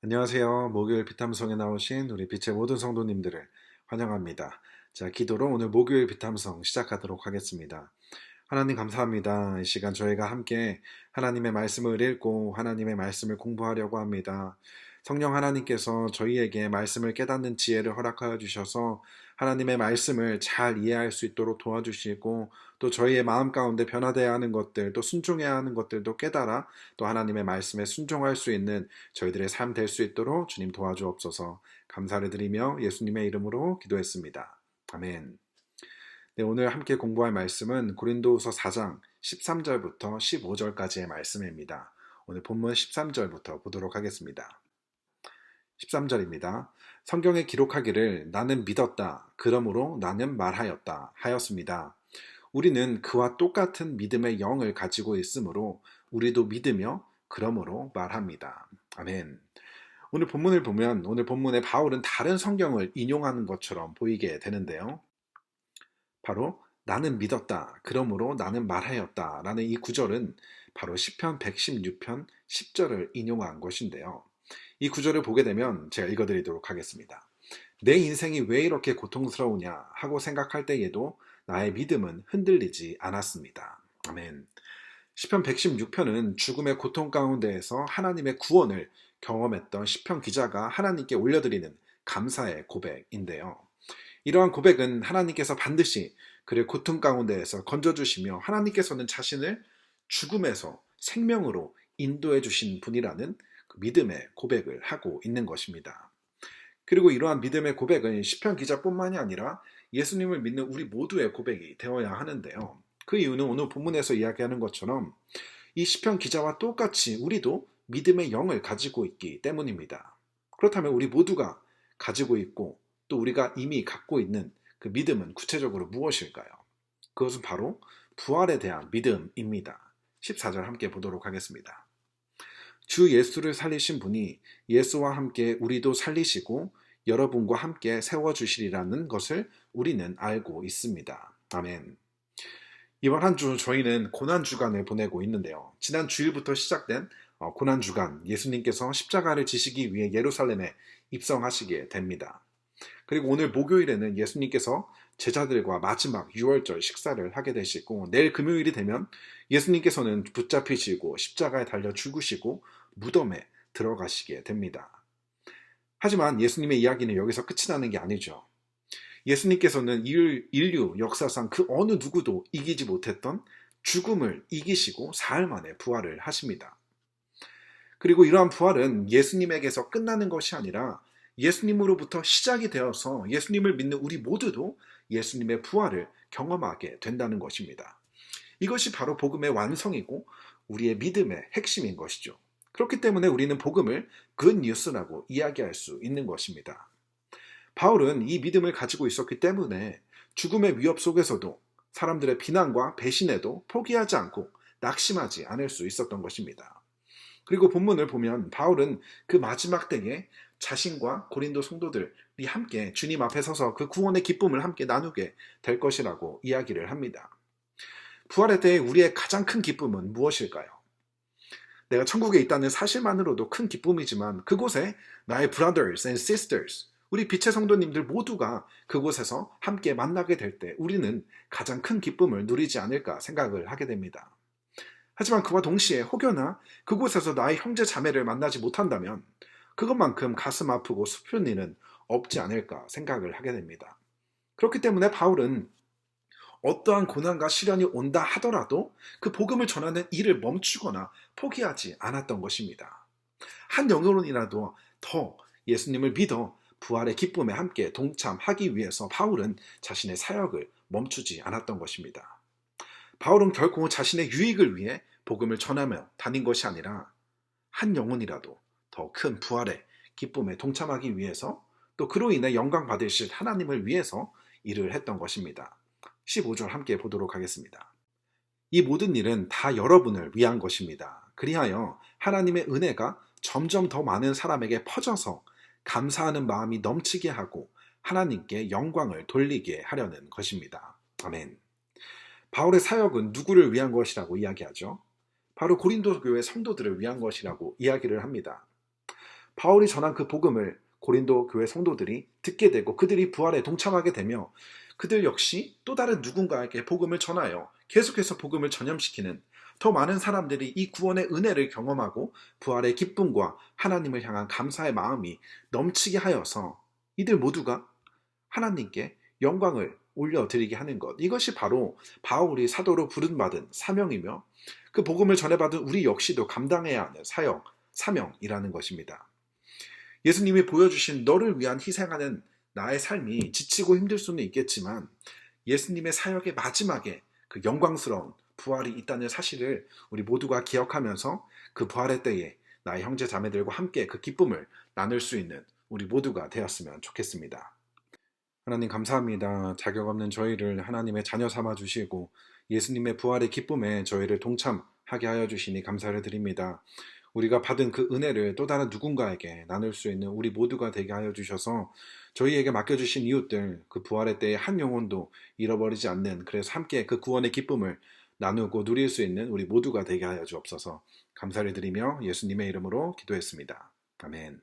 안녕하세요. 목요일 비탐성에 나오신 우리 빛의 모든 성도님들을 환영합니다. 자, 기도로 오늘 목요일 비탐성 시작하도록 하겠습니다. 하나님 감사합니다. 이 시간 저희가 함께 하나님의 말씀을 읽고 하나님의 말씀을 공부하려고 합니다. 성령 하나님께서 저희에게 말씀을 깨닫는 지혜를 허락하여 주셔서 하나님의 말씀을 잘 이해할 수 있도록 도와주시고 또 저희의 마음 가운데 변화되어야 하는 것들 또 순종해야 하는 것들도 깨달아 또 하나님의 말씀에 순종할 수 있는 저희들의 삶 될 수 있도록 주님 도와주옵소서. 감사를 드리며 예수님의 이름으로 기도했습니다. 아멘. 네, 오늘 함께 공부할 말씀은 고린도후서 4장 13절부터 15절까지의 말씀입니다. 오늘 본문 13절부터 보도록 하겠습니다. 13절입니다. 성경에 기록하기를 나는 믿었다. 그러므로 나는 말하였다. 하였습니다. 우리는 그와 똑같은 믿음의 영을 가지고 있으므로 우리도 믿으며 그러므로 말합니다. 아멘. 오늘 본문을 보면 오늘 본문에 바울은 다른 성경을 인용하는 것처럼 보이게 되는데요. 바로 나는 믿었다. 그러므로 나는 말하였다. 라는 이 구절은 바로 시편 116편 10절을 인용한 것인데요. 이 구절을 보게 되면 제가 읽어드리도록 하겠습니다. 내 인생이 왜 이렇게 고통스러우냐 하고 생각할 때에도 나의 믿음은 흔들리지 않았습니다. 아멘. 시편 116편은 죽음의 고통 가운데에서 하나님의 구원을 경험했던 시편 기자가 하나님께 올려드리는 감사의 고백인데요. 이러한 고백은 하나님께서 반드시 그를 고통 가운데에서 건져주시며 하나님께서는 자신을 죽음에서 생명으로 인도해 주신 분이라는 그 믿음의 고백을 하고 있는 것입니다. 그리고 이러한 믿음의 고백은 시편 기자뿐만이 아니라 예수님을 믿는 우리 모두의 고백이 되어야 하는데요. 그 이유는 오늘 본문에서 이야기하는 것처럼 이 시편 기자와 똑같이 우리도 믿음의 영을 가지고 있기 때문입니다. 그렇다면 우리 모두가 가지고 있고 또 우리가 이미 갖고 있는 그 믿음은 구체적으로 무엇일까요? 그것은 바로 부활에 대한 믿음입니다. 14절 함께 보도록 하겠습니다. 주 예수를 살리신 분이 예수와 함께 우리도 살리시고 여러분과 함께 세워주시리라는 것을 우리는 알고 있습니다. 아멘. 이번 한 주 저희는 고난주간을 보내고 있는데요. 지난 주일부터 시작된 고난주간, 예수님께서 십자가를 지시기 위해 예루살렘에 입성하시게 됩니다. 그리고 오늘 목요일에는 예수님께서 제자들과 마지막 유월절 식사를 하게 되시고 내일 금요일이 되면 예수님께서는 붙잡히시고 십자가에 달려 죽으시고 무덤에 들어가시게 됩니다. 하지만 예수님의 이야기는 여기서 끝이 나는 게 아니죠. 예수님께서는 인류 역사상 그 어느 누구도 이기지 못했던 죽음을 이기시고 사흘 만에 부활을 하십니다. 그리고 이러한 부활은 예수님에게서 끝나는 것이 아니라 예수님으로부터 시작이 되어서 예수님을 믿는 우리 모두도 예수님의 부활을 경험하게 된다는 것입니다. 이것이 바로 복음의 완성이고 우리의 믿음의 핵심인 것이죠. 그렇기 때문에 우리는 복음을 굿뉴스라고 이야기할 수 있는 것입니다. 바울은 이 믿음을 가지고 있었기 때문에 죽음의 위협 속에서도 사람들의 비난과 배신에도 포기하지 않고 낙심하지 않을 수 있었던 것입니다. 그리고 본문을 보면 바울은 그 마지막 때에 자신과 고린도 성도들이 함께 주님 앞에 서서 그 구원의 기쁨을 함께 나누게 될 것이라고 이야기를 합니다. 부활의 때에 우리의 가장 큰 기쁨은 무엇일까요? 내가 천국에 있다는 사실만으로도 큰 기쁨이지만 그곳에 나의 brothers and sisters, 우리 빛의 성도님들 모두가 그곳에서 함께 만나게 될 때 우리는 가장 큰 기쁨을 누리지 않을까 생각을 하게 됩니다. 하지만 그와 동시에 혹여나 그곳에서 나의 형제 자매를 만나지 못한다면 그것만큼 가슴 아프고 슬픈 일은 없지 않을까 생각을 하게 됩니다. 그렇기 때문에 바울은 어떠한 고난과 시련이 온다 하더라도 그 복음을 전하는 일을 멈추거나 포기하지 않았던 것입니다. 한 영혼이라도 더 예수님을 믿어 부활의 기쁨에 함께 동참하기 위해서 바울은 자신의 사역을 멈추지 않았던 것입니다. 바울은 결코 자신의 유익을 위해 복음을 전하며 다닌 것이 아니라 한 영혼이라도 더 큰 부활의 기쁨에 동참하기 위해서 또 그로 인해 영광 받으실 하나님을 위해서 일을 했던 것입니다. 15절 함께 보도록 하겠습니다. 이 모든 일은 다 여러분을 위한 것입니다. 그리하여 하나님의 은혜가 점점 더 많은 사람에게 퍼져서 감사하는 마음이 넘치게 하고 하나님께 영광을 돌리게 하려는 것입니다. 아멘. 바울의 사역은 누구를 위한 것이라고 이야기하죠? 바로 고린도 교회 성도들을 위한 것이라고 이야기를 합니다. 바울이 전한 그 복음을 고린도 교회 성도들이 듣게 되고 그들이 부활에 동참하게 되며 그들 역시 또 다른 누군가에게 복음을 전하여 계속해서 복음을 전염시키는 더 많은 사람들이 이 구원의 은혜를 경험하고 부활의 기쁨과 하나님을 향한 감사의 마음이 넘치게 하여서 이들 모두가 하나님께 영광을 올려드리게 하는 것. 이것이 바로 바울이 사도로 부름받은 사명이며 그 복음을 전해받은 우리 역시도 감당해야 하는 사명이라는 것입니다. 예수님이 보여주신 너를 위한 희생하는 나의 삶이 지치고 힘들 수는 있겠지만 예수님의 사역의 마지막에 그 영광스러운 부활이 있다는 사실을 우리 모두가 기억하면서 그 부활의 때에 나의 형제 자매들과 함께 그 기쁨을 나눌 수 있는 우리 모두가 되었으면 좋겠습니다. 하나님 감사합니다. 자격 없는 저희를 하나님의 자녀 삼아 주시고 예수님의 부활의 기쁨에 저희를 동참하게 하여 주시니 감사를 드립니다. 우리가 받은 그 은혜를 또 다른 누군가에게 나눌 수 있는 우리 모두가 되게 하여 주셔서 저희에게 맡겨주신 이웃들 그 부활의 때에 한 영혼도 잃어버리지 않는 그래서 함께 그 구원의 기쁨을 나누고 누릴 수 있는 우리 모두가 되게 하여 주옵소서. 감사를 드리며 예수님의 이름으로 기도했습니다. 아멘.